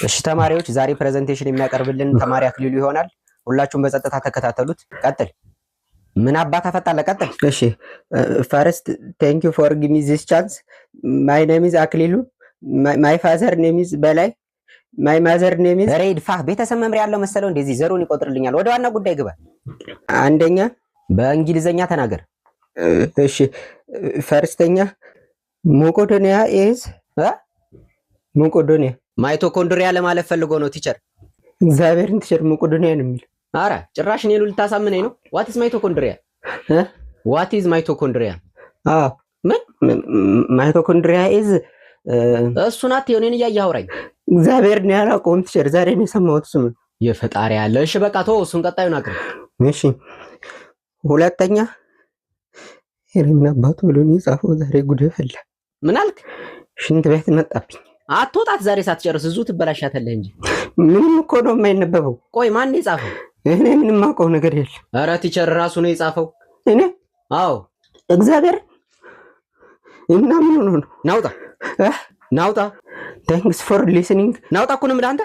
እሺ ተማሪዎች ዛሬ ፕሬዘንቴሽን የሚያቀርብልን ተማሪ አክሊሉ ይሆናል። ሁላችሁም በጸጥታ ተከታተሉት። ቀጥል። ምን አባታ ፈጣለ ቀጥል። እሺ ፈርስት ቴንክ ዩ ፎር ጊቭ ሚ ዚስ ቻንስ ማይ ኔም ኢዝ አክሊሉ ማይ ፋዘር ኔም ኢዝ በላይ ማይ ማዘር ኔም ኢዝ ሬድ ፋ ቤተሰብ መምሪያ ያለው መሰለው እንደዚህ ዘሩን ይቆጥርልኛል። ወደ ዋና ጉዳይ ግባ። አንደኛ በእንግሊዘኛ ተናገር። እሺ ፈርስተኛ ሞቆዶኒያ ኢዝ ሞቆዶኒያ ማይቶኮንድሪያ ለማለት ፈልጎ ነው ቲቸር። እግዚአብሔርን ቲቸር ሞቆዶኒያ ነው የሚል። አረ ጭራሽ እኔ ልታሳምነኝ ነው። ዋት ኢዝ ማይቶኮንድሪያ? ዋት ኢዝ ማይቶኮንድሪያ? ምን ማይቶኮንድሪያ ኢዝ እሱን አትየው እኔን እያየህ አውራኝ። እግዚአብሔርን ያላውቀውም ቲቸር ዛሬ ነው የሰማሁት ስሙ። የፈጣሪ ያለ። እሺ በቃ ተው እሱን ቀጣዩን አቅርብ። እሺ ሁለተኛ ምን አባቱ ብሎ ነው የጻፈው? ዛሬ ጉድ ፈላ። ምን አልክ? ሽንት ቤት መጣብኝ። አትወጣት ዛሬ ሳትጨርስ እዙ ትበላሻተለህ እንጂ ምንም እኮ ነው የማይነበበው። ቆይ ማን ነው የጻፈው? እኔ ምንም አውቀው ነገር የለም። ኧረ ቲቸር ራሱ ነው የጻፈው። እኔ? አዎ እግዚአብሔር እና ምን ሆኖ ነው? ናውጣ ናውጣ። ታንክስ ፎር ሊስኒንግ። ናውጣ እኮ ነው የምልህ አንተ።